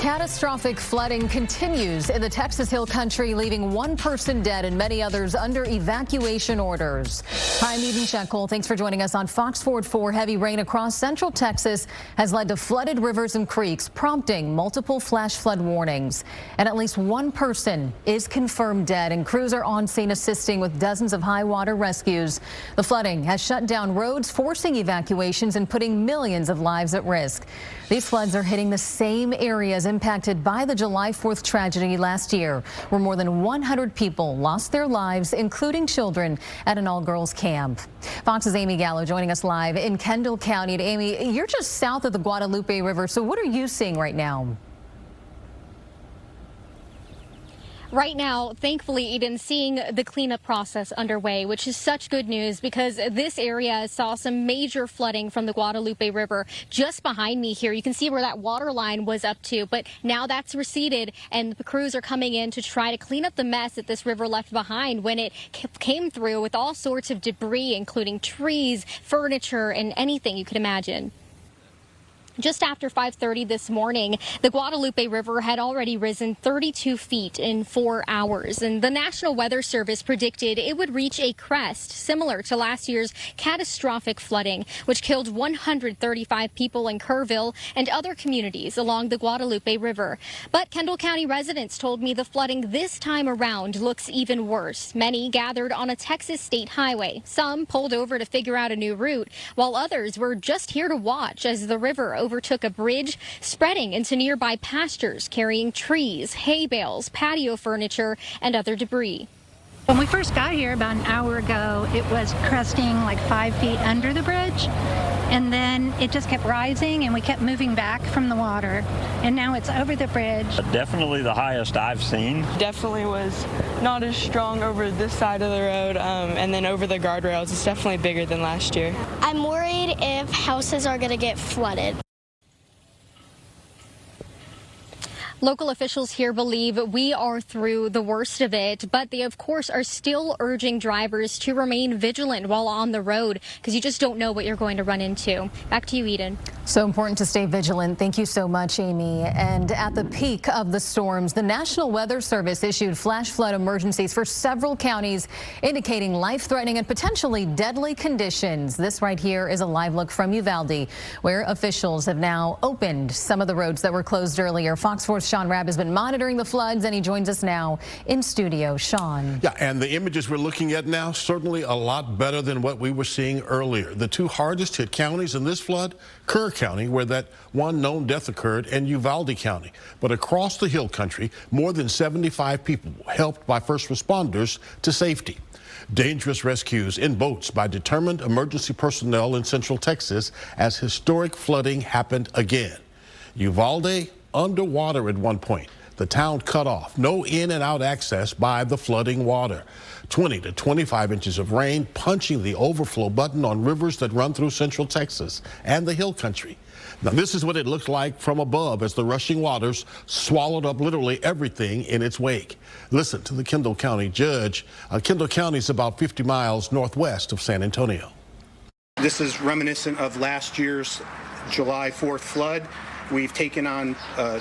Catastrophic flooding continues in the Texas Hill Country, leaving one person dead and many others under evacuation orders. Hi, I'm Eden Shekel. Thanks for joining us on Fox 4. Heavy rain across central Texas has led to flooded rivers and creeks, prompting multiple flash flood warnings. And at least one person is confirmed dead, and crews are on scene assisting with dozens of high water rescues. The flooding has shut down roads, forcing evacuations and putting millions of lives at risk. These floods are hitting the same areas impacted by the July 4th tragedy last year, where more than 100 people lost their lives, including children, at an all-girls camp. Fox's Amy Galo joining us live in Kendall County. And Amy, you're just south of the Guadalupe River, so what are you seeing right now? Right now, thankfully, Eden, seeing the cleanup process underway, which is such good news because this area saw some major flooding from the Guadalupe River. Just behind me here, you can see where that water line was up to, but now that's receded and the crews are coming in to try to clean up the mess that this river left behind when it came through with all sorts of debris, including trees, furniture, and anything you could imagine. Just after 5:30 this morning, the Guadalupe River had already risen 32 feet in 4 hours, and the National Weather Service predicted it would reach a crest similar to last year's catastrophic flooding, which killed 135 people in Kerrville and other communities along the Guadalupe River. But Kendall County residents told me the flooding this time around looks even worse. Many gathered on a Texas state highway. Some pulled over to figure out a new route, while others were just here to watch as the river overtook a bridge, spreading into nearby pastures, carrying trees, hay bales, patio furniture, and other debris. When we first got here about an hour ago, it was cresting like 5 feet under the bridge, and then it just kept rising and we kept moving back from the water, and now it's over the bridge. Definitely the highest I've seen. Definitely was not as strong over this side of the road, and then over the guardrails. It's definitely bigger than last year. I'm worried if houses are going to get flooded. Local officials here believe we are through the worst of it, but they, of course, are still urging drivers to remain vigilant while on the road because you just don't know what you're going to run into. Back to you, Eden. So important to stay vigilant. Thank you so much, Amy. And at the peak of the storms, the National Weather Service issued flash flood emergencies for several counties, indicating life-threatening and potentially deadly conditions. This right here is a live look from Uvalde, where officials have now opened some of the roads that were closed earlier. Fox 4's Shaun Rabb has been monitoring the floods, and he joins us now in studio. Shaun. Yeah, and the images we're looking at now, certainly a lot better than what we were seeing earlier. The two hardest hit counties in this flood, Kerr County, where that one known death occurred, and Uvalde County. But across the hill country, more than 75 people helped by first responders to safety. Dangerous rescues in boats by determined emergency personnel in central Texas as historic flooding happened again. Uvalde underwater at one point. The town cut off, no in and out access by the flooding water. 20 to 25 inches of rain punching the overflow button on rivers that run through central Texas and the hill country. Now this is what it looked like from above as the rushing waters swallowed up literally everything in its wake. Listen to the Kendall County judge. Kendall County is about 50 miles northwest of San Antonio. This is reminiscent of last year's July 4th flood. We've taken on a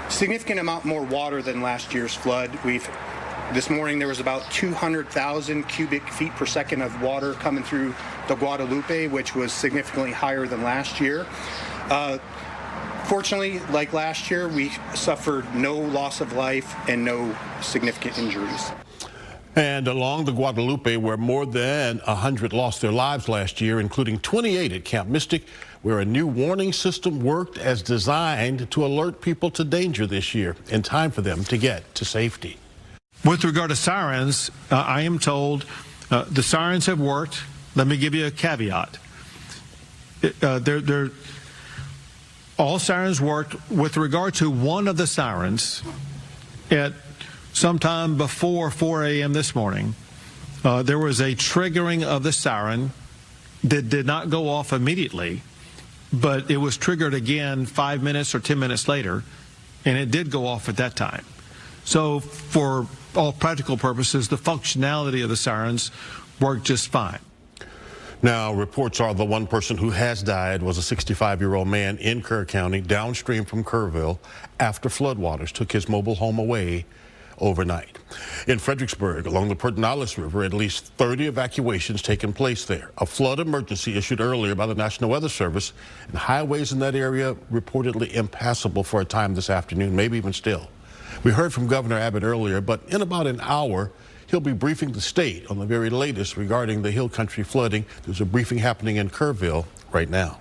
significant amount more water than last year's flood. This morning there was about 200,000 cubic feet per second of water coming through the Guadalupe, which was significantly higher than last year. Fortunately, like last year, we suffered no loss of life and no significant injuries. And along the Guadalupe, where more than 100 lost their lives last year, including 28 at Camp Mystic, where a new warning system worked as designed to alert people to danger this year in time for them to get to safety. With regard to sirens, I am told the sirens have worked. Let me give you a caveat. All sirens worked. With regard to one of the sirens, at sometime before 4 a.m. this morning, there was a triggering of the siren that did not go off immediately, but it was triggered again 5 minutes or 10 minutes later, and it did go off at that time. So for all practical purposes, the functionality of the sirens worked just fine. Now, reports are the one person who has died was a 65-year-old man in Kerr County, downstream from Kerrville, after floodwaters took his mobile home away overnight. In Fredericksburg, along the Pedernales River, at least 30 evacuations taken place there. A flood emergency issued earlier by the National Weather Service, and highways in that area reportedly impassable for a time this afternoon, maybe even still. We heard from Governor Abbott earlier, but in about an hour, he'll be briefing the state on the very latest regarding the Hill Country flooding. There's a briefing happening in Kerrville right now.